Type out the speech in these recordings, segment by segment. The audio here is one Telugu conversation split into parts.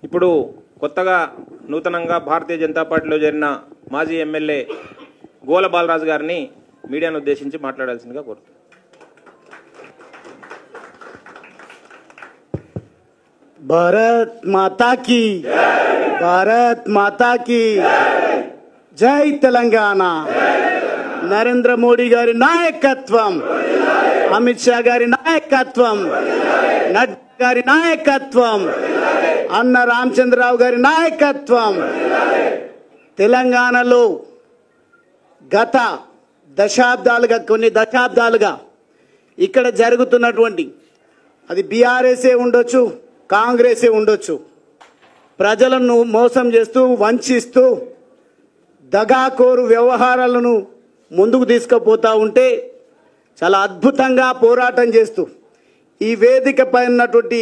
ఇప్పుడు కొత్తగా నూతనంగా భారతీయ జనతా పార్టీలో చేరిన మాజీ ఎమ్మెల్యే గోల బాలరాజు గారిని మీడియాను ఉద్దేశించి మాట్లాడాల్సిందిగా కోరుతున్నాను. भारत माता की भारत माता की जय तेलंगाना नरेंद्र मोदी गारी नायकत्वम अमित शाह गारी नायकत्वम नड्डा गारी नायकत्वम अन्ना रामचंद्रराव गारी नायकत्वम తెలంగాణలో గత దశాబ్దాలుగా కొన్ని దశాబ్దాలుగా ఇక్కడ జరుగుతున్నటువంటి అది బీఆర్ఎస్ఏ ఉండొచ్చు కాంగ్రెసే ఉండొచ్చు ప్రజలను మోసం చేస్తూ వంచిస్తూ దగాకోరు వ్యవహారాలను ముందుకు తీసుకుపోతా ఉంటే చాలా అద్భుతంగా పోరాటం చేస్తూ ఈ వేదికపై ఉన్నటువంటి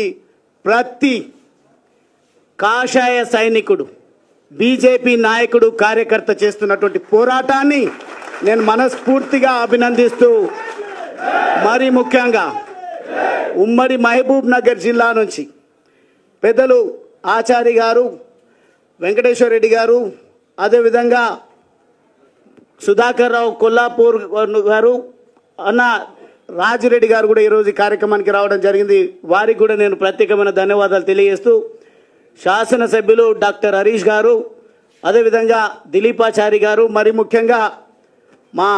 ప్రతి కాషాయ సైనికుడు బీజేపీ నాయకుడు కార్యకర్త చేస్తున్నటువంటి పోరాటాన్ని నేను మనస్ఫూర్తిగా అభినందిస్తూ మరి ముఖ్యంగా ఉమ్మడి మహబూబ్ నగర్ జిల్లా నుంచి పెద్దలు ఆచారి గారు వెంకటేశ్వర రెడ్డి గారు అదేవిధంగా సుధాకర్ రావు కొల్లాపూర్ గారు అన్న రాజిరెడ్డి గారు కూడా ఈరోజు ఈ కార్యక్రమానికి రావడం జరిగింది. వారికి కూడా నేను ప్రత్యేకమైన ధన్యవాదాలు తెలియజేస్తూ శాసనసభ్యులు డాక్టర్ హరీష్ గారు అదేవిధంగా దిలీపాచారి గారు మరి ముఖ్యంగా మా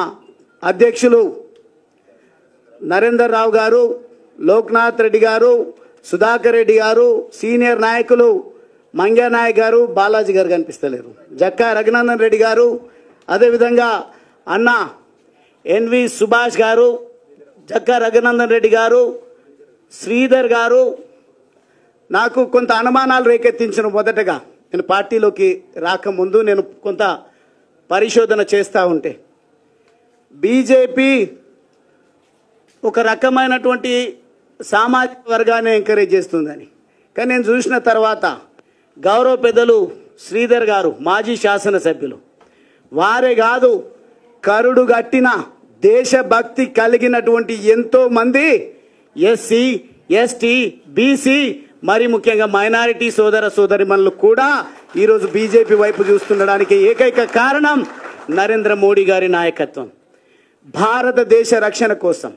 అధ్యక్షులు నరేందర్ రావు గారు లోక్నాథ్ రెడ్డి గారు సుధాకర్ రెడ్డి గారు సీనియర్ నాయకులు మంగ్యా నాయక్ గారు బాలాజీ గారు కనిపిస్తలేరు జక్కా రఘునందన్ రెడ్డి గారు అదేవిధంగా అన్న ఎన్వి సుభాష్ గారు జక్కా రఘునందన్ రెడ్డి గారు శ్రీధర్ గారు నాకు కొంత అనుమానాలు రేకెత్తించిన మొదటగా నేను పార్టీలోకి రాకముందు నేను కొంత పరిశోధన చేస్తూ ఉంటే బీజేపీ ఒక రకమైనటువంటి సామాజిక వర్గాన్ని ఎంకరేజ్ చేస్తుందని కానీ నేను చూసిన తర్వాత గౌరవ పెద్దలు శ్రీధర్ గారు మాజీ శాసనసభ్యులు వారే కాదు కరుడు గట్టిన దేశభక్తి కలిగినటువంటి ఎంతో మంది ఎస్సీ ఎస్టీ బీసీ మరి ముఖ్యంగా మైనారిటీ సోదర సోదరిమణులు కూడా ఈరోజు బీజేపీ వైపు చూస్తుండడానికి ఏకైక కారణం నరేంద్ర మోడీ గారి నాయకత్వం. భారతదేశ రక్షణ కోసం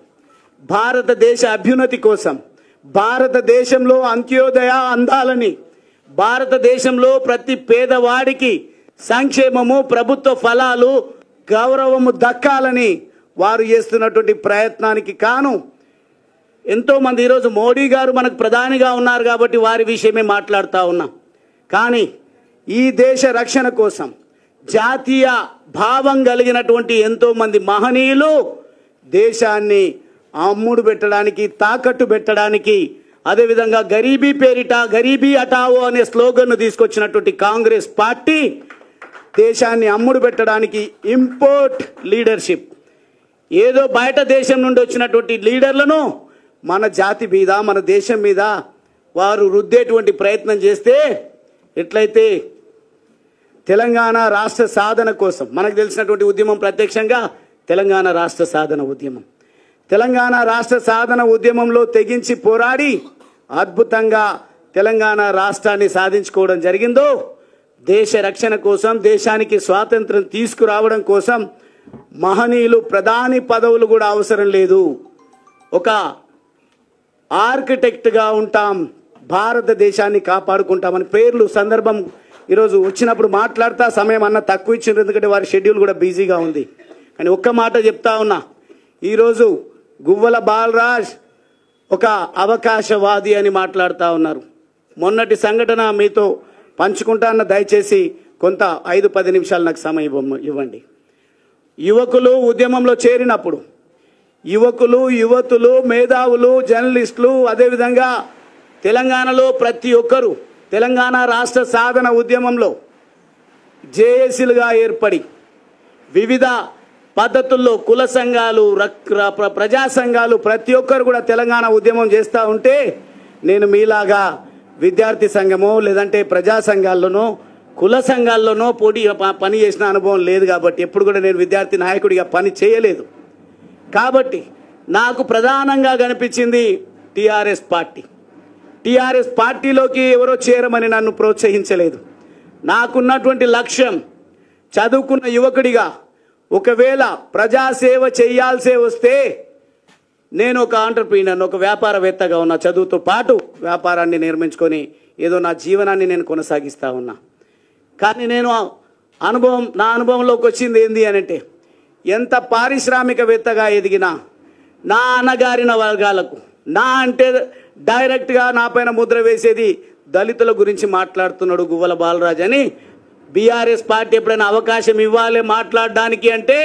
భారతదేశ అభ్యున్నతి కోసం భారతదేశంలో అంత్యోదయ అందాలని భారతదేశంలో ప్రతి పేదవాడికి సంక్షేమము ప్రభుత్వ ఫలాలు గౌరవము దక్కాలని వారు చేస్తున్నటువంటి ప్రయత్నానికి కాను ఎంతోమంది ఈరోజు మోడీ గారు మనకు ప్రధానిగా ఉన్నారు కాబట్టి వారి విషయమే మాట్లాడుతూ ఉన్నాం. కానీ ఈ దేశ రక్షణ కోసం జాతీయ భావం కలిగినటువంటి ఎంతోమంది మహనీయులు దేశాన్ని అమ్ముడు పెట్టడానికి తాకట్టు పెట్టడానికి అదేవిధంగా గరీబీ పేరిట గరీబీ హటావో అనే స్లోగన్ను తీసుకొచ్చినటువంటి కాంగ్రెస్ పార్టీ దేశాన్ని అమ్ముడు పెట్టడానికి ఇంపోర్ట్ లీడర్షిప్ ఏదో బయట దేశం నుండి వచ్చినటువంటి లీడర్లను మన జాతి మీద మన దేశం మీద వారు రుద్దేటువంటి ప్రయత్నం చేస్తే ఎట్లయితే తెలంగాణ రాష్ట్ర సాధన కోసం మనకు తెలిసినటువంటి ఉద్యమం ప్రత్యక్షంగా తెలంగాణ రాష్ట్ర సాధన ఉద్యమం తెలంగాణ రాష్ట్ర సాధన ఉద్యమంలో తెగించి పోరాడి అద్భుతంగా తెలంగాణ రాష్ట్రాన్ని సాధించుకోవడం జరిగిందో దేశ రక్షణ కోసం దేశానికి స్వాతంత్రం తీసుకురావడం కోసం మహనీయులు ప్రధాని పదవులు కూడా అవసరం లేదు ఒక ఆర్కిటెక్ట్గా ఉంటాం భారతదేశాన్ని కాపాడుకుంటామని పేర్లు సందర్భం ఈరోజు వచ్చినప్పుడు మాట్లాడుతా సమయం అన్న తక్కువ ఇచ్చిండ్రు ఎందుకంటే వారి షెడ్యూల్ కూడా బిజీగా ఉంది. కానీ ఒక్క మాట చెప్తా ఉన్నా ఈరోజు గువ్వల బాలరాజ్ ఒక అవకాశవాది అని మాట్లాడుతూ ఉన్నారు. మొన్నటి సంఘటన మీతో పంచుకుంటాన్న దయచేసి కొంత 5-10 నిమిషాలు నాకు సమయం ఇవ్వండి. యువకులు ఉద్యమంలో చేరినప్పుడు యువకులు యువతులు మేధావులు జర్నలిస్టులు అదేవిధంగా తెలంగాణలో ప్రతి ఒక్కరూ తెలంగాణ రాష్ట్ర సాధన ఉద్యమంలో జేఏసీలుగా ఏర్పడి వివిధ పద్ధతుల్లో కుల సంఘాలు ప్రజా సంఘాలు ప్రతి ఒక్కరు కూడా తెలంగాణ ఉద్యమం చేస్తూ ఉంటే నేను మీలాగా విద్యార్థి సంఘమో లేదంటే ప్రజా సంఘాల్లోనో కుల సంఘాల్లోనో పని చేసిన అనుభవం లేదు కాబట్టి ఎప్పుడు కూడా నేను విద్యార్థి నాయకుడిగా పని చేయలేదు. కాబట్టి నాకు ప్రధానంగా కనిపించింది టీఆర్ఎస్ పార్టీ. టీఆర్ఎస్ పార్టీలోకి ఎవరో చేరమని నన్ను ప్రోత్సహించలేదు. నాకున్నటువంటి లక్ష్యం చదువుకున్న యువకుడిగా ఒకవేళ ప్రజాసేవ చేయాల్సే వస్తే నేను ఒక ఆంటర్ప్రీనర్, ఒక వ్యాపారవేత్తగా ఉన్నా, చదువుతో పాటు వ్యాపారాన్ని నిర్మించుకొని ఏదో నా జీవనాన్ని నేను కొనసాగిస్తూ ఉన్నా. కానీ నేను నా అనుభవంలోకి వచ్చింది ఏంది అనంటే, ఎంత పారిశ్రామికవేత్తగా ఎదిగినా నా అణగారిన వర్గాలకు, నా అంటే డైరెక్ట్గా నా పైన ముద్ర వేసేది దళితుల గురించి మాట్లాడుతున్నాడు గువ్వల బాలరాజ్ అని బీఆర్ఎస్ పార్టీ ఎప్పుడైనా అవకాశం ఇవ్వాలి మాట్లాడడానికి అంటే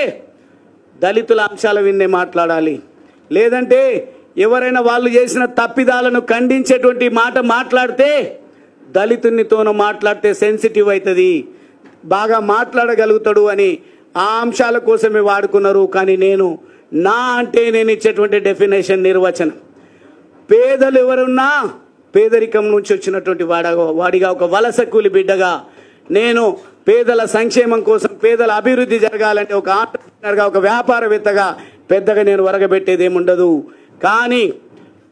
దళితుల అంశాల విన్నే మాట్లాడాలి. లేదంటే ఎవరైనా వాళ్ళు చేసిన తప్పిదాలను ఖండించేటువంటి మాట మాట్లాడితే దళితునితోనూ మాట్లాడితే సెన్సిటివ్ అవుతుంది, బాగా మాట్లాడగలుగుతాడు అని ఆ అంశాల కోసమే వాడుకున్నారు. కానీ నా అంటే నేను ఇచ్చేటువంటి డెఫినేషన్, నిర్వచనం, పేదలు ఎవరున్నా పేదరికం నుంచి వచ్చినటువంటి వాడిగా, ఒక వలస కూలి బిడ్డగా నేను పేదల సంక్షేమం కోసం, పేదల అభివృద్ధి జరగాలంటే ఒక ఆంటర్ప్రినర్గా, ఒక వ్యాపారవేత్తగా పెద్దగా నేను వరగబెట్టేది ఏముండదు. కానీ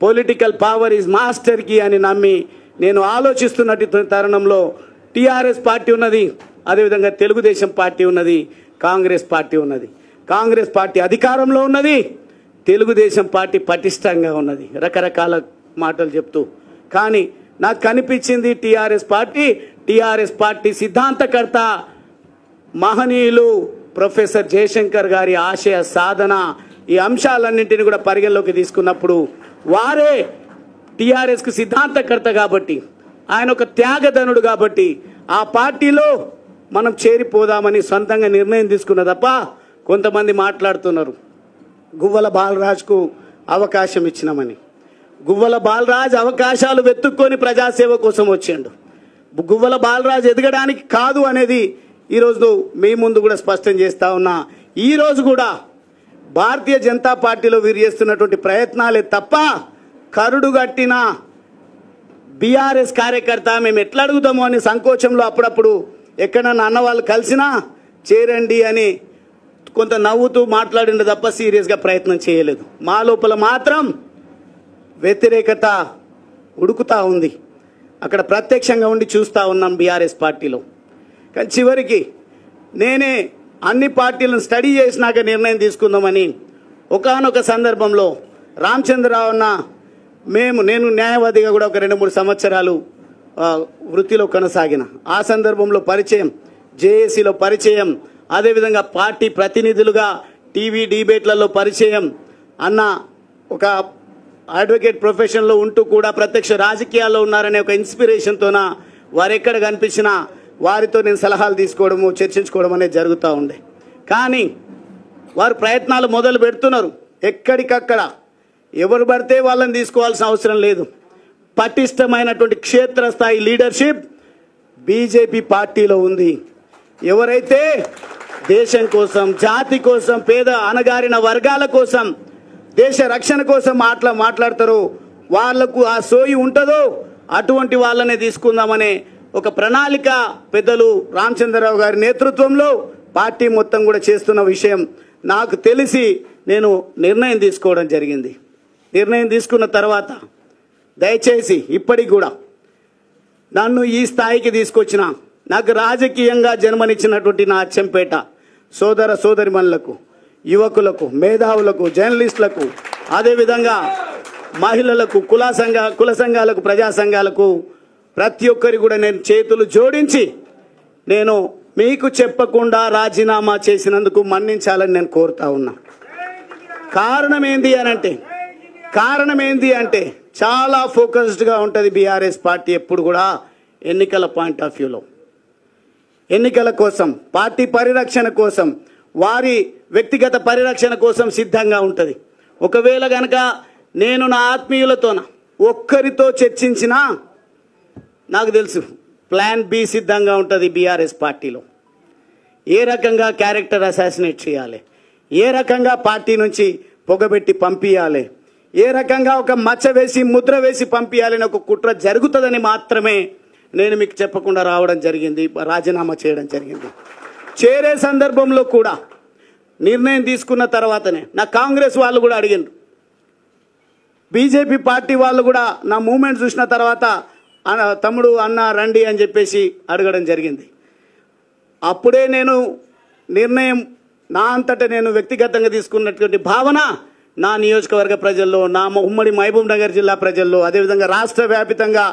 political power is master key అని నమ్మి నేను ఆలోచిస్తున్నట్టు తరుణంలో టీఆర్ఎస్ పార్టీ ఉన్నది, అదేవిధంగా తెలుగుదేశం పార్టీ ఉన్నది, కాంగ్రెస్ పార్టీ ఉన్నది. కాంగ్రెస్ పార్టీ అధికారంలో ఉన్నది, తెలుగుదేశం పార్టీ పటిష్టంగా ఉన్నది, రకరకాల మాటలు చెప్తూ. కానీ నాకు కనిపించింది టీఆర్ఎస్ పార్టీ సిద్ధాంతకర్త మహనీయులు ప్రొఫెసర్ జయశంకర్ గారి ఆశయ సాధన, ఈ అంశాలన్నింటినీ కూడా పరిగణలోకి తీసుకున్నప్పుడు వారే టీఆర్ఎస్కు సిద్ధాంతకర్త కాబట్టి, ఆయన ఒక త్యాగధనుడు కాబట్టి ఆ పార్టీలో మనం చేరిపోదామని సొంతంగా నిర్ణయం తీసుకున్న తప్ప కొంతమంది మాట్లాడుతున్నారు గువ్వల బాలరాజ్కు అవకాశం ఇచ్చినామని. గువ్వల బాలరాజ్ అవకాశాలు వెతుక్కొని ప్రజాసేవ కోసం వచ్చిండు. గువ్వల బాలరాజ్ ఎదగడానికి కాదు అనేది ఈరోజు మీ ముందు కూడా స్పష్టం చేస్తా ఉన్నా. ఈరోజు కూడా భారతీయ జనతా పార్టీలో వీరు చేస్తున్నటువంటి ప్రయత్నాలే తప్ప కరుడు గట్టిన బీఆర్ఎస్ కార్యకర్త మేము ఎట్లా అడుగుతామో అని సంకోచంలో అప్పుడప్పుడు ఎక్కడన్నా అన్న వాళ్ళు కలిసినా చేరండి అని కొంత నవ్వుతూ మాట్లాడిండు తప్ప సీరియస్గా ప్రయత్నం చేయలేదు. మా లోపల మాత్రం వ్యతిరేకత ఉడుకుతా ఉంది. అక్కడ ప్రత్యక్షంగా ఉండి చూస్తూ ఉన్నాం బీఆర్ఎస్ పార్టీలో. కానీ చివరికి నేనే అన్ని పార్టీలను స్టడీ చేసినాక నిర్ణయం తీసుకుందామని ఒకానొక సందర్భంలో రామచంద్రరావు అన్న నేను న్యాయవాదిగా కూడా ఒక 2-3 సంవత్సరాలు వృత్తిలో కొనసాగిన. ఆ సందర్భంలో పరిచయం, జేఏసీలో పరిచయం, అదేవిధంగా పార్టీ ప్రతినిధులుగా టీవీ డిబేట్లలో పరిచయం. అన్న ఒక అడ్వకేట్ ప్రొఫెషన్లో ఉంటూ కూడా ప్రత్యక్ష రాజకీయాల్లో ఉన్నారనే ఒక ఇన్స్పిరేషన్తోన వారు ఎక్కడ కనిపించినా వారితో నేను సలహాలు తీసుకోవడము, చర్చించుకోవడం అనేది జరుగుతూ ఉండే. కానీ వారు ప్రయత్నాలు మొదలు పెడుతున్నారు. ఎక్కడికక్కడ ఎవరు పడితే వాళ్ళని తీసుకోవాల్సిన అవసరం లేదు. పటిష్టమైనటువంటి క్షేత్రస్థాయి లీడర్షిప్ బీజేపీ పార్టీలో ఉంది. ఎవరైతే దేశం కోసం, జాతి కోసం, పేద అణగారిన వర్గాల కోసం, దేశ రక్షణ కోసం మాట్లాడతారో వాళ్లకు ఆ సోయి ఉంటుందో అటువంటి వాళ్ళనే తీసుకుందామనే ఒక ప్రణాళిక పెద్దలు రామచంద్రరావు గారి నేతృత్వంలో పార్టీ మొత్తం కూడా చేస్తున్న విషయం నాకు తెలిసి నేను నిర్ణయం తీసుకోవడం జరిగింది. నిర్ణయం తీసుకున్న తర్వాత దయచేసి ఇప్పటికి కూడా నన్ను ఈ స్థాయికి తీసుకొచ్చిన, నాకు రాజకీయంగా జన్మనిచ్చినటువంటి నా అచ్చంపేట సోదర సోదరిమణులకు, యువకులకు, మేధావులకు, జర్నలిస్టులకు, అదేవిధంగా మహిళలకు, కుల సంఘాలకు, ప్రజా సంఘాలకు ప్రతి ఒక్కరి కూడా నేను చేతులు జోడించి నేను మీకు చెప్పకుండా రాజీనామా చేసినందుకు మన్నించాలని నేను కోరుతా ఉన్నా. కారణం ఏంది అంటే చాలా ఫోకస్డ్గా ఉంటుంది బీఆర్ఎస్ పార్టీ ఎప్పుడు కూడా ఎన్నికల పాయింట్ ఆఫ్ వ్యూలో, ఎన్నికల కోసం, పార్టీ పరిరక్షణ కోసం, వారి వ్యక్తిగత పరిరక్షణ కోసం సిద్ధంగా ఉంటుంది. ఒకవేళ గనక నేను నా ఆత్మీయులతోన ఒక్కరితో చర్చించినా నాకు తెలుసు ప్లాన్ బి సిద్ధంగా ఉంటుంది బీఆర్ఎస్ పార్టీలో. ఏ రకంగా క్యారెక్టర్ అసాసినేట్ చేయాలి, ఏ రకంగా పార్టీ నుంచి పొగబెట్టి పంపించాలి, ఏ రకంగా ఒక మచ్చ వేసి ముద్ర వేసి పంపించాలని ఒక కుట్ర జరుగుతుందని మాత్రమే నేను మీకు చెప్పకుండా రావడం జరిగింది, రాజీనామా చేయడం జరిగింది. చేరే సందర్భంలో కూడా నిర్ణయం తీసుకున్న తర్వాతనే నా కాంగ్రెస్ వాళ్ళు కూడా అడిగిండ్రు, బీజేపీ పార్టీ వాళ్ళు కూడా నా మూమెంట్ చూసిన తర్వాత తమ్ముడు అన్న రండి అని చెప్పేసి అడగడం జరిగింది. అప్పుడే నేను నిర్ణయం నా అంతటా నేను వ్యక్తిగతంగా తీసుకున్నటువంటి భావన నా నియోజకవర్గ ప్రజల్లో, నా ఉమ్మడి మహబూబ్ నగర్ జిల్లా ప్రజల్లో, అదేవిధంగా రాష్ట్ర వ్యాపితంగా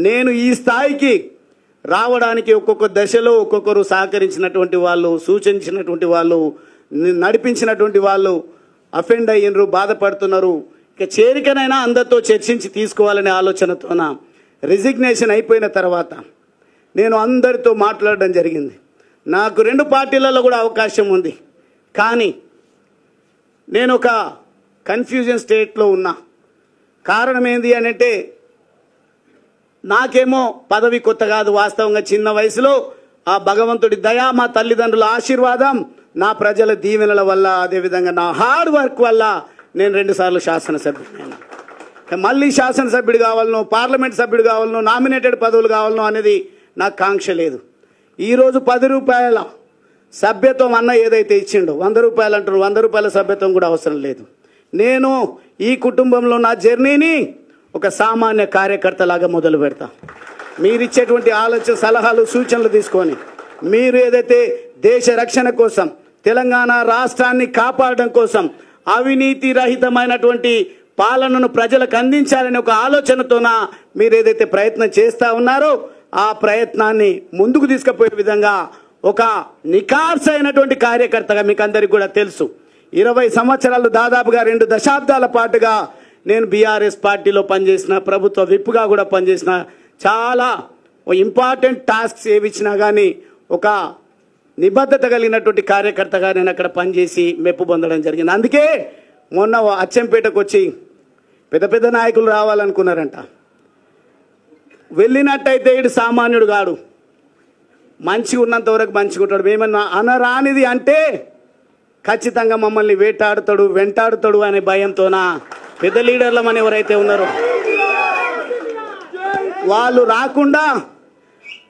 నేను ఈ స్థాయికి రావడానికి ఒక్కొక్క దశలో ఒక్కొక్కరు సహకరించినటువంటి వాళ్ళు, సూచించినటువంటి వాళ్ళు, నడిపించినటువంటి వాళ్ళు అఫెండ్ అయ్యినరు, బాధపడుతున్నారు. ఇక చేరికనైనా అందరితో చర్చించి తీసుకోవాలనే ఆలోచనతోన రిజిగ్నేషన్ అయిపోయిన తర్వాత నేను అందరితో మాట్లాడడం జరిగింది. నాకు 2 పార్టీలలో కూడా అవకాశం ఉంది, కానీ నేను ఒక కన్ఫ్యూజన్ స్టేట్లో ఉన్నా. కారణం ఏంది అని అంటే, నాకేమో పదవి కొత్త కాదు, వాస్తవంగా చిన్న వయసులో ఆ భగవంతుడి దయ, మా తల్లిదండ్రుల ఆశీర్వాదం, నా ప్రజల దీవెనల వల్ల, అదేవిధంగా నా హార్డ్ వర్క్ వల్ల నేను 2 సార్లు శాసనసభ్యుడైనా. మళ్ళీ శాసనసభ్యుడు కావాలనో, పార్లమెంట్ సభ్యుడు కావాలనో, నామినేటెడ్ పదవులు కావాలనో అనేది నాకు కాంక్ష లేదు. ఈరోజు 10 రూపాయల సభ్యత్వం అన్న ఏదైతే ఇచ్చిండో, 100 రూపాయలు అంటున్నారు, 100 రూపాయల సభ్యత్వం కూడా అవసరం లేదు. నేను ఈ కుటుంబంలో నా జర్నీని ఒక సామాన్య కార్యకర్తలాగా మొదలు పెడతా. మీరిచ్చేటువంటి ఆలోచన, సలహాలు, సూచనలు తీసుకొని మీరు ఏదైతే దేశ రక్షణ కోసం, తెలంగాణ రాష్ట్రాన్ని కాపాడడం కోసం, అవినీతి రహితమైనటువంటి పాలనను ప్రజలకు అందించాలనే ఒక ఆలోచనతోన మీరు ఏదైతే ప్రయత్నం చేస్తూ ఉన్నారో ఆ ప్రయత్నాన్ని ముందుకు తీసుకుపోయే విధంగా ఒక నిఖార్సైనటువంటి కార్యకర్తగా మీకు అందరికీ కూడా తెలుసు. 20 సంవత్సరాలు, దాదాపుగా 2 దశాబ్దాల పాటుగా నేను బీఆర్ఎస్ పార్టీలో పనిచేసిన, ప్రభుత్వ విప్పుగా కూడా పనిచేసిన, చాలా ఇంపార్టెంట్ టాస్క్స్ ఏవి ఇచ్చినా కానీ ఒక నిబద్ధత కలిగినటువంటి కార్యకర్తగా నేను అక్కడ పనిచేసి మెప్పు పొందడం జరిగింది. అందుకే మొన్న అచ్చంపేటకు వచ్చి పెద్ద పెద్ద నాయకులు రావాలనుకున్నారంట. వెళ్ళినట్టయితే ఇటు సామాన్యుడు కాడు, మంచిగా ఉన్నంత వరకు మంచిగా ఉంటాడు. మేమన్నా అనరానిది అంటే ఖచ్చితంగా మమ్మల్ని వేటాడుతాడు, వెంటాడుతాడు అనే భయంతోన పెద్ద లీడర్లమని ఎవరైతే ఉన్నారో వాళ్ళు రాకుండా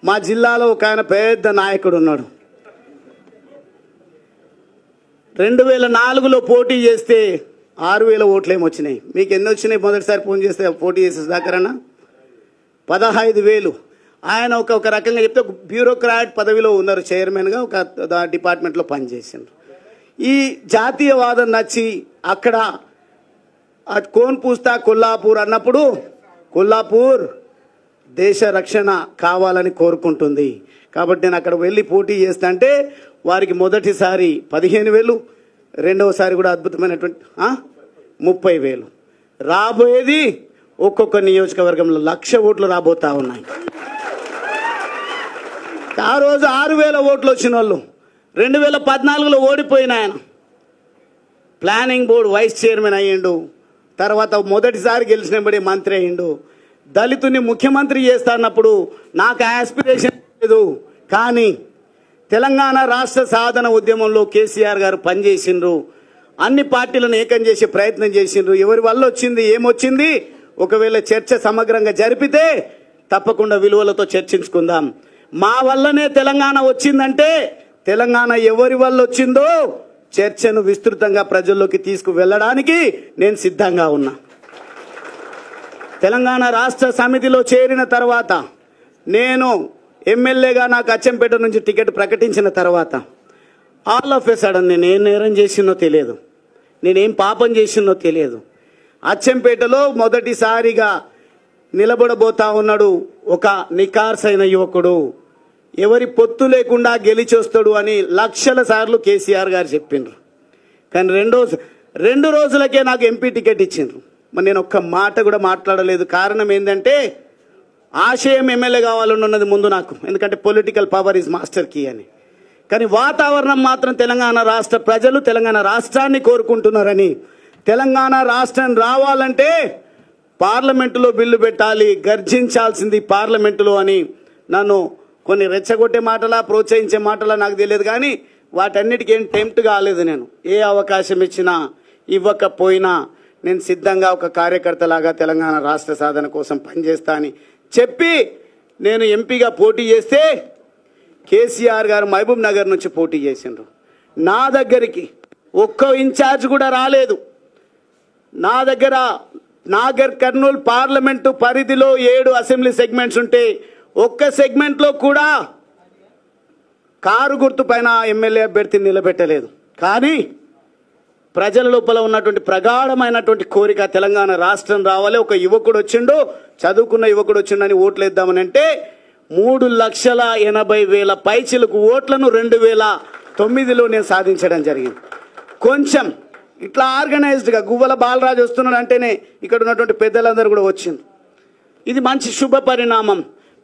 మా జిల్లాలో ఒక ఆయన పెద్ద నాయకుడు ఉన్నాడు. 2004లో పోటీ చేస్తే 6,000 ఓట్లు ఏమి వచ్చినాయి. మీకు ఎన్ని వచ్చినాయి మొదటిసారి ఫోన్ చేస్తే పోటీ చేసే దాకరన్నా? 15,000. ఆయన ఒక రకంగా చెప్తే ఒక బ్యూరోక్రాట్ పదవిలో ఉన్నారు, చైర్మన్గా ఒక డిపార్ట్మెంట్లో పనిచేసిండ్రు. ఈ జాతీయవాదం నచ్చి అక్కడ కోన్ పూస్తా కొల్లాపూర్ అన్నప్పుడు, కొల్లాపూర్ దేశ రక్షణ కావాలని కోరుకుంటుంది కాబట్టి నేను అక్కడ వెళ్ళి పోటీ చేస్తా అంటే వారికి మొదటిసారి 15,000, రెండవసారి కూడా అద్భుతమైనటువంటి 30,000. రాబోయేది ఒక్కొక్క నియోజకవర్గంలో 1,00,000 ఓట్లు రాబోతా ఉన్నాయి. ఆ రోజు 6,000 ఓట్లు వచ్చిన వాళ్ళు 2014లో ఓడిపోయిన ఆయన ప్లానింగ్ బోర్డు వైస్ చైర్మన్ అయ్యిండు. తర్వాత మొదటిసారి గెలిచినబడి మంత్రి అయ్యిండు. దళితుని ముఖ్యమంత్రి చేస్తా అన్నప్పుడు నాకు ఆస్పిరేషన్ లేదు, కానీ తెలంగాణ రాష్ట్ర సాధన ఉద్యమంలో కేసీఆర్ గారు పనిచేసిండ్రు. అన్ని పార్టీలను ఏకం చేసే ప్రయత్నం చేసిండ్రు. ఎవరి వల్ల వచ్చింది, ఏమొచ్చింది, ఒకవేళ చర్చ సమగ్రంగా జరిపితే తప్పకుండా విలువలతో చర్చించుకుందాం. మా వల్లనే తెలంగాణ వచ్చిందంటే తెలంగాణ ఎవరి వల్ల వచ్చిందో చర్చను విస్తృతంగా ప్రజల్లోకి తీసుకువెళ్ళడానికి నేను సిద్ధంగా ఉన్నా. తెలంగాణ రాష్ట్ర సమితిలో చేరిన తర్వాత, నేను ఎమ్మెల్యేగా నాకు అచ్చంపేట నుంచి టికెట్ ప్రకటించిన తర్వాత ఆల్ ఆఫ్ ఎ సడన్ నేనేం నేరం చేసినో తెలియదు, నేనేం పాపం చేసినో తెలియదు. అచ్చంపేటలో మొదటిసారిగా నిలబడబోతా ఉన్నాడు ఒక నికార్సైన యువకుడు, ఎవరి పొత్తు లేకుండా గెలిచొస్తాడు అని లక్షల సార్లు కేసీఆర్ గారు చెప్పిండ్రు. కానీ రెండు రోజులకే నాకు ఎంపీ టికెట్ ఇచ్చిండ్రు. మరి నేను ఒక్క మాట కూడా మాట్లాడలేదు. కారణం ఏంటంటే ఆశయం ఎమ్మెల్యే కావాలని ఉన్నది ముందు నాకు, ఎందుకంటే political power is master key అని. కానీ వాతావరణం మాత్రం తెలంగాణ రాష్ట్ర ప్రజలు తెలంగాణ రాష్ట్రాన్ని కోరుకుంటున్నారని, తెలంగాణ రాష్ట్రం రావాలంటే పార్లమెంటులో బిల్లు పెట్టాలి, గర్జించాల్సింది పార్లమెంటులో అని నన్ను కొన్ని రెచ్చగొట్టే మాటలా, ప్రోత్సహించే మాటలా నాకు తెలియదు. కానీ వాటన్నిటికీ ఏం టెంప్ట్ కాలేదు. నేను ఏ అవకాశం ఇచ్చినా ఇవ్వకపోయినా నేను సిద్ధంగా ఒక కార్యకర్తలాగా తెలంగాణ రాష్ట్ర సాధన కోసం పనిచేస్తా అని చెప్పి నేను ఎంపీగా పోటీ చేస్తే కేసీఆర్ గారు మహబూబ్ నగర్ నుంచి పోటీ చేసిండ్రు. నా దగ్గరికి ఒక్క ఇన్ఛార్జ్ కూడా రాలేదు. నా దగ్గర నాగర్ కర్నూల్ పార్లమెంటు పరిధిలో 7 అసెంబ్లీ సెగ్మెంట్స్ ఉంటే ఒక్క సెగ్మెంట్లో కూడా కారు గుర్తు పైన ఎమ్మెల్యే అభ్యర్థిని నిలబెట్టలేదు. కానీ ప్రజల లోపల ఉన్నటువంటి ప్రగాఢమైనటువంటి కోరిక తెలంగాణ రాష్ట్రం రావాలి, ఒక యువకుడు వచ్చిండు, చదువుకున్న యువకుడు వచ్చిండని ఓట్లు వేద్దామని అంటే 3,80,000 పైచిలకు ఓట్లను 2009లో నేను సాధించడం జరిగింది. కొంచెం ఇట్లా ఆర్గనైజ్డ్గా గువ్వల బాలరాజు వస్తున్నాడు అంటేనే ఇక్కడ ఉన్నటువంటి పెద్దలందరూ కూడా వచ్చింది. ఇది మంచి శుభ పరిణామం.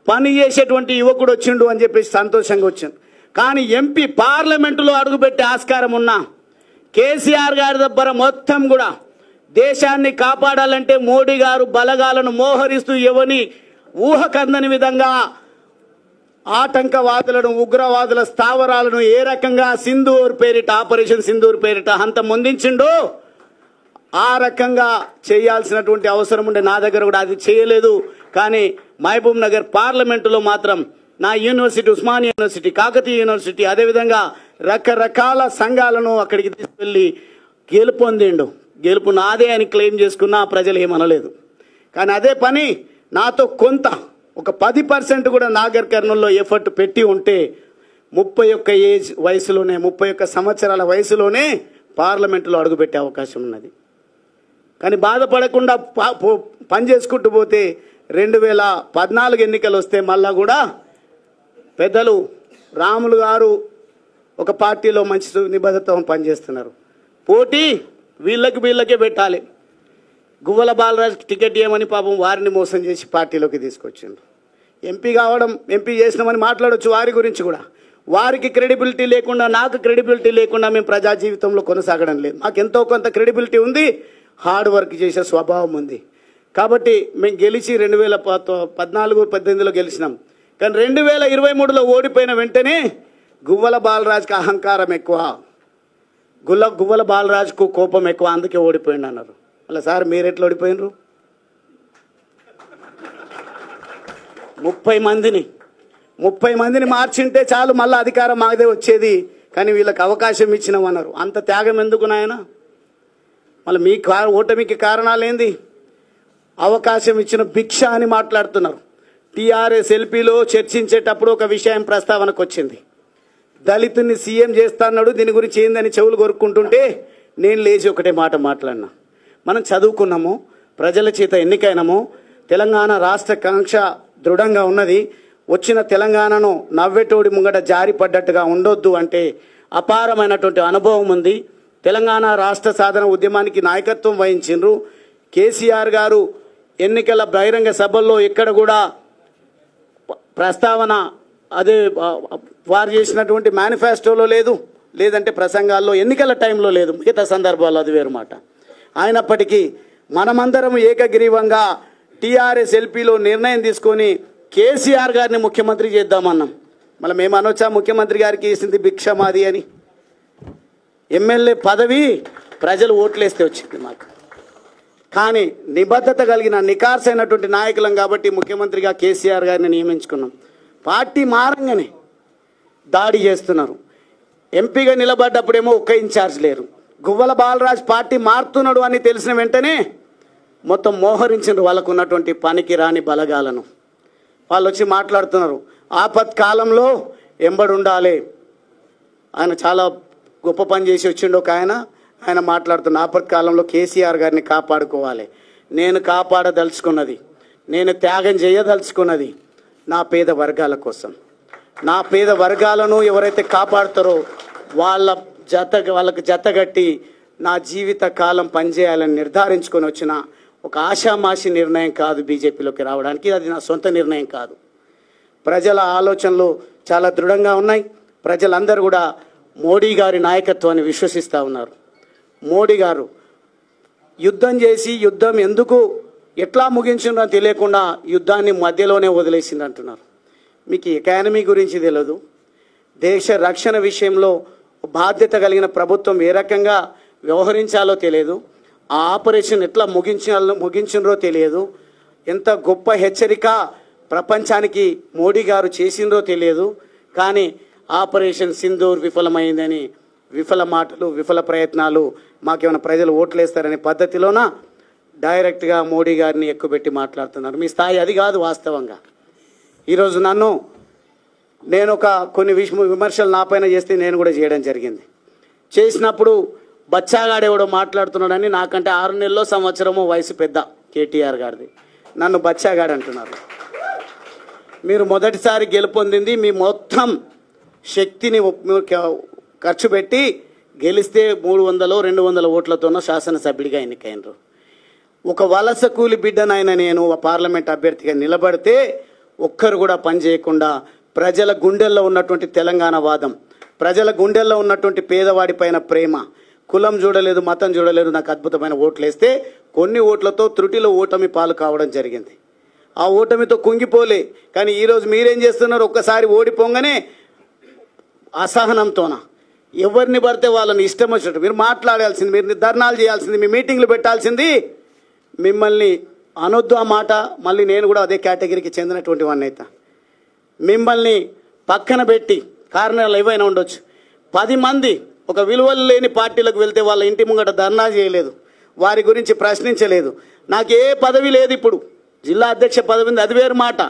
పని చేసేటువంటి యువకుడు వచ్చిండు అని చెప్పేసి సంతోషంగా వచ్చింది. కానీ ఎంపీ పార్లమెంటులో అడుగుపెట్టే ఆస్కారం ఉన్నా కేసీఆర్ గారి దగ్గర మొత్తం కూడా దేశాన్ని కాపాడాలంటే మోడీ గారు బలగాలను మోహరిస్తూ ఎవని ఊహకందని విధంగా ఆటంకవాదులను, ఉగ్రవాదుల స్థావరాలను ఏ రకంగా సింధూర్ పేరిట, ఆపరేషన్ సింధూర్ పేరిట హంతమొందించిండో ఆ రకంగా చేయాల్సినటువంటి అవసరం ఉండే నా దగ్గర కూడా అది చేయలేదు. కానీ మహబూబ్ నగర్ పార్లమెంటులో మాత్రం నా university, Osmania university, Kakatiya university, అదేవిధంగా రకరకాల సంఘాలను అక్కడికి తీసుకెళ్లి గెలుపొందిండు. గెలుపు నాదే అని క్లెయిమ్ చేసుకున్నా ప్రజలు ఏమనలేదు. కానీ అదే పని నాతో కొంత ఒక 10% కూడా నాగర్ కర్నూల్లో ఎఫర్ట్ పెట్టి ఉంటే 31 సంవత్సరాల వయసులోనే పార్లమెంటులో అడుగుపెట్టే అవకాశం ఉన్నది. కానీ బాధపడకుండా పని చేసుకుంటూ పోతే 2014 ఎన్నికలు వస్తే మళ్ళా కూడా పెద్దలు రాములు గారు ఒక పార్టీలో మంచి నిబద్ధతతో పనిచేస్తున్నారు. పోటీ వీళ్ళకే పెట్టాలి. గువ్వల బాలరాజు టికెట్ ఇవ్వమని పాపం వారిని మోసం చేసి పార్టీలోకి తీసుకొచ్చిండ్రు. ఎంపీ చేసినామని మాట్లాడవచ్చు వారి గురించి కూడా. వారికి క్రెడిబిలిటీ లేకుండా, నాకు క్రెడిబిలిటీ లేకుండా మేము ప్రజా జీవితంలో కొనసాగడం లేదు. మాకు ఎంతో కొంత క్రెడిబిలిటీ ఉంది, హార్డ్ వర్క్ చేసే స్వభావం ఉంది. కాబట్టి మేము గెలిచి 2014-18లో గెలిచినాం. కానీ 2023లో ఓడిపోయిన వెంటనే గువ్వల బాలరాజుకి అహంకారం ఎక్కువ, గువ్వల బాలరాజుకు కోపం ఎక్కువ, అందుకే ఓడిపోయింది అన్నారు. అలా సార్ మీరు ఎట్లా ఓడిపోయినరు? 30 మందిని మార్చింటే చాలు మళ్ళీ అధికారం మాదే వచ్చేది. కానీ వీళ్ళకి అవకాశం ఇచ్చినామన్నారు. అంత త్యాగం ఎందుకు నాయన? మళ్ళీ మీ ఓటమికి కారణాలేంది? అవకాశం ఇచ్చిన భిక్ష అని మాట్లాడుతున్నారు. టీఆర్ఎస్ ఎల్పీలో చర్చించేటప్పుడు ఒక విషయం ప్రస్తావనకు వచ్చింది. దళితుని సీఎం చేస్తాన్నాడు, దీని గురించి ఏందని చెవులు కొరుక్కుంటుంటే నేను లేచి ఒకటే మాట మాట్లాడినా. మనం చదువుకున్నాము, ప్రజల చేత ఎన్నికైనాము, తెలంగాణ రాష్ట్ర కాంక్ష దృఢంగా ఉన్నది. వచ్చిన తెలంగాణను నవ్వెటోడి ముంగట జారి పడ్డట్టుగా ఉండొద్దు అంటే అపారమైనటువంటి అనుభవం ఉంది. తెలంగాణ రాష్ట్ర సాధన ఉద్యమానికి నాయకత్వం వహించిండ్రు. కేసీఆర్ గారు ఎన్నికల బహిరంగ సభల్లో ఎక్కడ కూడా ప్రస్తావన అదే వారు చేసినటువంటి మేనిఫెస్టోలో లేదు, లేదంటే ప్రసంగాల్లో ఎన్నికల టైంలో లేదు, మిగతా సందర్భాల్లో అది వేరు మాట. అయినప్పటికీ మనమందరం ఏకగ్రీవంగా టీఆర్ఎస్ ఎల్పీలో నిర్ణయం తీసుకొని కేసీఆర్ గారిని ముఖ్యమంత్రి చేద్దామన్నాం. మళ్ళీ మేము అనొచ్చా ముఖ్యమంత్రి గారికి వేసింది భిక్ష మాది అని? ఎమ్మెల్యే పదవి ప్రజలు ఓట్లేస్తే వచ్చింది మాకు. కానీ నిబద్ధత కలిగిన నికార్సైనటువంటి నాయకులం కాబట్టి ముఖ్యమంత్రిగా కేసీఆర్ గారిని నియమించుకున్నాం. పార్టీ మారంగానే దాడి చేస్తున్నారు. ఎంపీగా నిలబడ్డప్పుడేమో ఒక్క ఇన్ఛార్జ్ లేరు. గువ్వల బాలరాజు పార్టీ మారుతున్నాడు అని తెలిసిన వెంటనే మొత్తం మోహరించారు వాళ్ళకు ఉన్నటువంటి పనికి రాని బలగాలను. వాళ్ళు వచ్చి మాట్లాడుతున్నారు, ఆపత్కాలంలో ఎంబడి ఉండాలి. ఆయన చాలా గొప్ప పని చేసి వచ్చిండు ఒక ఆయన మాట్లాడుతున్న ఆపత్కాలంలో కేసీఆర్ గారిని కాపాడుకోవాలి. నేను కాపాడదలుచుకున్నది, నేను త్యాగం చేయదలుచుకున్నది నా పేద వర్గాల కోసం. నా పేద వర్గాలను ఎవరైతే కాపాడుతారో వాళ్ళకు జతగట్టి నా జీవిత కాలం పనిచేయాలని నిర్ధారించుకొని వచ్చిన ఒక ఆషామాషి నిర్ణయం కాదు బీజేపీలోకి రావడానికి. అది నా సొంత నిర్ణయం కాదు. ప్రజల ఆలోచనలు చాలా దృఢంగా ఉన్నాయి. ప్రజలందరూ కూడా మోడీ గారి నాయకత్వాన్ని విశ్వసిస్తూ ఉన్నారు. మోడీ గారు యుద్ధం చేసి యుద్ధం ఎందుకు ఎట్లా ముగించిందో తెలియకుండా యుద్ధాన్ని మధ్యలోనే వదిలేసింది అంటున్నారు. మీకు ఎకానమీ గురించి తెలియదు, దేశ రక్షణ విషయంలో బాధ్యత కలిగిన ప్రభుత్వం ఏ రకంగా వ్యవహరించాలో తెలియదు, ఆ ఆపరేషన్ ఎట్లా ముగించినరో తెలియదు, ఎంత గొప్ప హెచ్చరిక ప్రపంచానికి మోడీ గారు చేసిందో తెలియదు. కానీ ఆపరేషన్ సింధూర్ విఫలమైందని విఫల మాటలు, విఫల ప్రయత్నాలు, మాకేమైనా ప్రజలు ఓట్లేస్తారనే పద్ధతిలోన డైరెక్ట్గా మోడీ గారిని ఎక్కుపెట్టి మాట్లాడుతున్నారు. మీ స్థాయి అది కాదు. వాస్తవంగా ఈరోజు నేను కొన్ని విమర్శలు నా పైన చేస్తే నేను కూడా చేయడం జరిగింది. చేసినప్పుడు బచ్చాగాడెవడో మాట్లాడుతున్నాడని, నాకంటే 6 నెలల్లో సంవత్సరమో వయసు పెద్ద కేటీఆర్ గారిది, నన్ను బచ్చాగాడు అంటున్నారు. మీరు మొదటిసారి గెలుపొందింది మీ మొత్తం శక్తిని ఖర్చు పెట్టి గెలిస్తే 300-200 ఓట్లతోనో శాసనసభ్యుడిగా ఎన్నికైనరు. ఒక వలస కూలి బిడ్డనైనా నేను పార్లమెంట్ అభ్యర్థిగా నిలబడితే ఒక్కరు కూడా పని చేయకుండా ప్రజల గుండెల్లో ఉన్నటువంటి తెలంగాణ వాదం, ప్రజల గుండెల్లో ఉన్నటువంటి పేదవాడి పైన ప్రేమ, కులం చూడలేదు, మతం చూడలేదు, నాకు అద్భుతమైన ఓట్లు వేస్తే కొన్ని ఓట్లతో త్రుటిలో ఓటమి పాలు కావడం జరిగింది. ఆ ఓటమితో కుంగిపోలే. కానీ ఈరోజు మీరేం చేస్తున్నారు? ఒక్కసారి ఓడిపోగానే అసహనంతోన ఎవరిని పడితే వాళ్ళని ఇష్టం వచ్చినట్టు మీరు మాట్లాడాల్సింది, మీరు ధర్నాలు చేయాల్సింది, మీ మీటింగ్లు పెట్టాల్సింది. మిమ్మల్ని అనొద్దు ఆ మాట. మళ్ళీ నేను కూడా అదే కేటగిరీకి చెందినటువంటి వాడిని అయితే మిమ్మల్ని పక్కన పెట్టి కారణాలు ఏవైనా ఉండొచ్చు. 10 మంది ఒక విలువలు లేని పార్టీలకు వెళ్తే వాళ్ళ ఇంటి ముంగట ధర్నా చేయలేదు, వారి గురించి ప్రశ్నించలేదు. నాకు ఏ పదవి లేదు. ఇప్పుడు జిల్లా అధ్యక్ష పదవి ఉంది, అది వేరు మాట.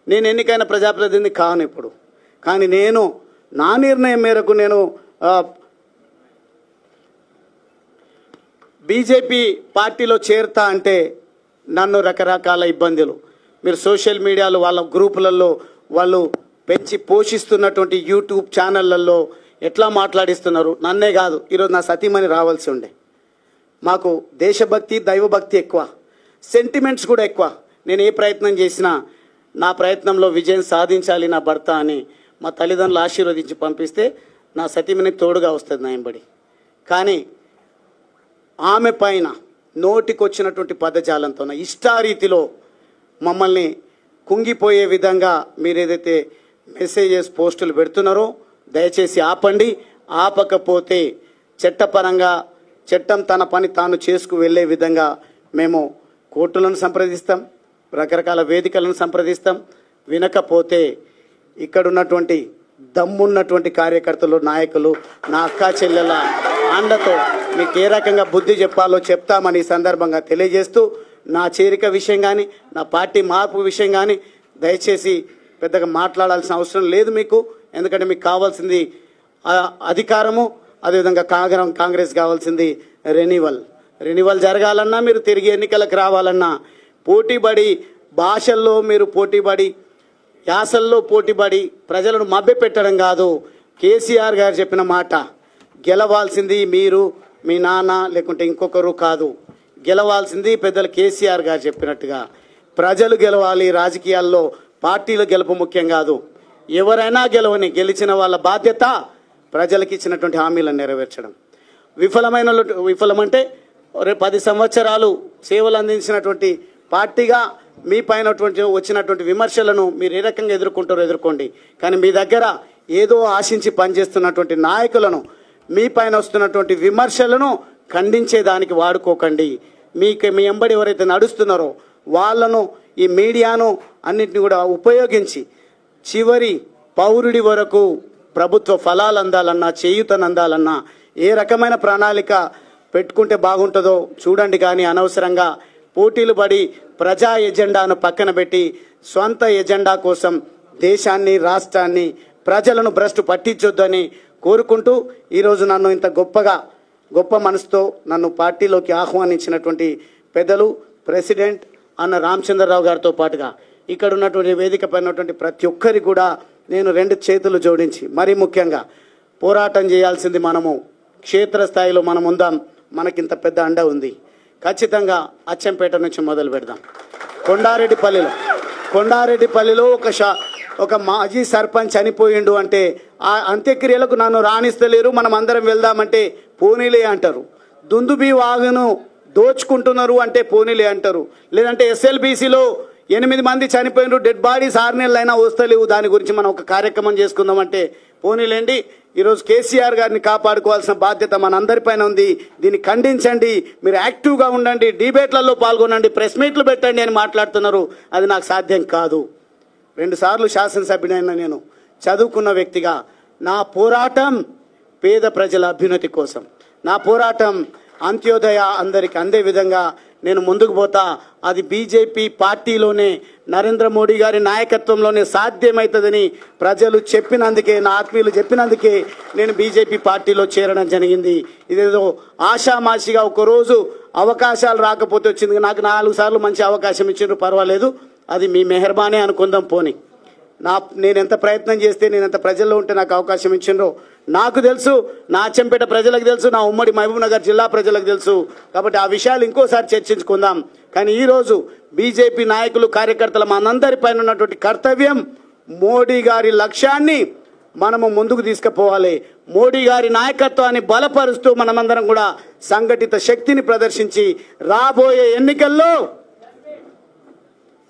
నేను ఎన్నికైన ప్రజాప్రతినిధి కాను ఇప్పుడు. కానీ నేను నా నిర్ణయం మేరకు నేను బీజేపీ పార్టీలో చేరుతా అంటే నన్ను రకరకాల ఇబ్బందులు, మీరు సోషల్ మీడియాలో వాళ్ళ గ్రూపులలో వాళ్ళు పెంచి పోషిస్తున్నటువంటి యూట్యూబ్ ఛానళ్లలో ఎట్లా మాట్లాడిస్తున్నారు. నన్నే కాదు, ఈరోజు నా సతీమణి రావాల్సి ఉండే. మాకు దేశభక్తి దైవభక్తి ఎక్కువ, సెంటిమెంట్స్ కూడా ఎక్కువ. నేను ఏ ప్రయత్నం చేసినా నా ప్రయత్నంలో విజయం సాధించాలి నా భర్త అని మా తల్లిదండ్రులు ఆశీర్వదించి పంపిస్తే నా సతీమణికి తోడుగా వస్తుంది నా ఎంబడి. కానీ ఆమె పైన నోటికొచ్చినటువంటి పదజాలంతో ఇష్టారీతిలో మమ్మల్ని కుంగిపోయే విధంగా మీరు ఏదైతే మెసేజెస్ పోస్టులు పెడుతున్నారో దయచేసి ఆపండి. ఆపకపోతే చట్టపరంగా చట్టం తన పని తాను చేసుకు వెళ్ళే విధంగా మేము కోర్టులను సంప్రదిస్తాం, రకరకాల వేదికలను సంప్రదిస్తాం. వినకపోతే ఇక్కడున్నటువంటి దమ్మున్నటువంటి కార్యకర్తలు, నాయకులు, నా అక్కా చెల్లెల అండతో మీకు ఏ రకంగా బుద్ధి చెప్పాలో చెప్తామని ఈ సందర్భంగా తెలియజేస్తూ, నా చేరిక విషయం కానీ నా పార్టీ మార్పు విషయం కానీ దయచేసి పెద్దగా మాట్లాడాల్సిన అవసరం లేదు మీకు. ఎందుకంటే మీకు కావాల్సింది అధికారము, అదేవిధంగా కాంగ్రెస్ కావాల్సింది రెన్యువల్ జరగాలన్నా, మీరు తిరిగి ఎన్నికలకు రావాలన్నా పోటీపడి, భాషల్లో మీరు పోటీపడి, యాసల్లో పోటీపడి ప్రజలను మభ్యపెట్టడం కాదు. కేసీఆర్ గారు చెప్పిన మాట, గెలవాల్సింది మీరు, మీ నాన్న, లేకుంటే ఇంకొకరు కాదు. గెలవాల్సింది పెద్దలు కేసీఆర్ గారు చెప్పినట్టుగా ప్రజలు గెలవాలి. రాజకీయాల్లో పార్టీల గెలుపు ముఖ్యం కాదు. ఎవరైనా గెలవని, గెలిచిన వాళ్ళ బాధ్యత ప్రజలకు ఇచ్చినటువంటి హామీలను నెరవేర్చడం. విఫలమంటే 10 సంవత్సరాలు సేవలు అందించినటువంటి పార్టీగా మీ పైన వచ్చినటువంటి విమర్శలను మీరు ఏ రకంగా ఎదుర్కొంటారో ఎదుర్కోండి. కానీ మీ దగ్గర ఏదో ఆశించి పనిచేస్తున్నటువంటి నాయకులను, మీ పైన వస్తున్నటువంటి విమర్శలను ఖండించేదానికి వాడుకోకండి. మీ ఎంబడి ఎవరైతే నడుస్తున్నారో వాళ్ళను, ఈ మీడియాను అన్నింటినీ కూడా ఉపయోగించి చివరి పౌరుడి వరకు ప్రభుత్వ ఫలాలు అందాలన్నా, చేయూతను అందాలన్నా ఏ రకమైన ప్రణాళిక పెట్టుకుంటే బాగుంటుందో చూడండి. కానీ అనవసరంగా పోటీలు పడి ప్రజా ఎజెండాను పక్కన పెట్టి స్వంత ఎజెండా కోసం దేశాన్ని, రాష్ట్రాన్ని, ప్రజలను భ్రష్టు పట్టించొద్దని కోరుకుంటూ ఈరోజు నన్ను ఇంత గొప్ప మనసుతో నన్ను పార్టీలోకి ఆహ్వానించినటువంటి పెద్దలు ప్రెసిడెంట్ అన్న రామచంద్రరావు గారితో పాటుగా ఇక్కడ ఉన్నటువంటి వేదిక పైన ఉన్నటువంటి ప్రతి ఒక్కరికి కూడా నేను 2 చేతులు జోడించి, మరీ ముఖ్యంగా పోరాటం చేయాల్సింది మనము క్షేత్రస్థాయిలో మనం ఉందాం. మనకింత పెద్ద అండ ఉంది. ఖచ్చితంగా అచ్చంపేట నుంచి మొదలు పెడదాం. కొండారెడ్డిపల్లిలో ఒక మాజీ సర్పంచ్ చనిపోయిండు అంటే ఆ అంత్యక్రియలకు నన్ను రాణిస్తలేరు, మనం అందరం వెళ్దామంటే పోనీలే అంటారు. దుందుబి వాగును దోచుకుంటున్నారు అంటే పోనీలే అంటారు. లేదంటే SLBCలో 8 మంది చనిపోయినారు, డెడ్ బాడీస్ 6 నెలలైనా వస్తలేవు, దాని గురించి మనం ఒక కార్యక్రమం చేసుకుందామంటే పోనీలేండి. ఈరోజు కేసీఆర్ గారిని కాపాడుకోవాల్సిన బాధ్యత మనందరిపైన ఉంది. దీన్ని ఖండించండి, మీరు యాక్టివ్గా ఉండండి, డిబేట్లలో పాల్గొనండి, ప్రెస్ మీట్లు పెట్టండి అని మాట్లాడుతున్నారు. అది నాకు సాధ్యం కాదు. 2 సార్లు శాసనసభ్యుడైన నేను చదువుకున్న వ్యక్తిగా నా పోరాటం పేద ప్రజల అభ్యున్నతి కోసం, నా పోరాటం అంత్యోదయ అందరికి అందే విధంగా నేను ముందుకు పోతా. అది బీజేపీ పార్టీలోనే నరేంద్ర మోడీ గారి నాయకత్వంలోనే సాధ్యమవుతుందని ప్రజలు చెప్పినందుకే, నా ఆత్మీయులు చెప్పినందుకే నేను బీజేపీ పార్టీలో చేరడం జరిగింది. ఇదేదో ఆషామాషిగా ఒకరోజు అవకాశాలు రాకపోతే వచ్చింది. నాకు 4 సార్లు మంచి అవకాశం ఇచ్చిండ్రు, పర్వాలేదు, అది మీ మెహర్బానే అనుకుందాం. పోని నేను ఎంత ప్రయత్నం చేస్తే, నేను ఎంత ప్రజల్లో ఉంటే నాకు అవకాశం ఇచ్చిండ్రో నాకు తెలుసు, నా అచ్చంపేట ప్రజలకు తెలుసు, నా ఉమ్మడి మహబూబ్ నగర్ జిల్లా ప్రజలకు తెలుసు. కాబట్టి ఆ విషయాలు ఇంకోసారి చర్చించుకుందాం. కానీ ఈరోజు బీజేపీ నాయకులు, కార్యకర్తలు మనందరిపైన ఉన్నటువంటి కర్తవ్యం మోడీ గారి లక్ష్యాన్ని మనము ముందుకు తీసుకుపోవాలి. మోడీ గారి నాయకత్వాన్ని బలపరుస్తూ మనమందరం కూడా సంఘటిత శక్తిని ప్రదర్శించి రాబోయే ఎన్నికల్లో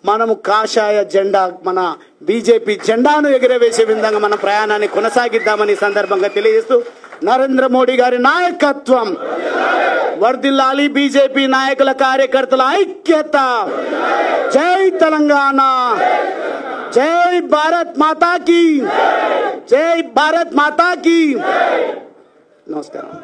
మనము కాషాయ జెండా, మన బీజేపీ జెండాను ఎగురవేసే విధంగా మన ప్రయాణాన్ని కొనసాగిద్దామని సందర్భంగా తెలియజేస్తూ, నరేంద్ర మోడీ గారి నాయకత్వం వర్ధిల్లాలి, బీజేపీ నాయకుల కార్యకర్తల ఐక్యత. జై తెలంగాణ, జై భారత్ మాతా కీ, జై భారత్ మాతా కీ. నమస్కారం.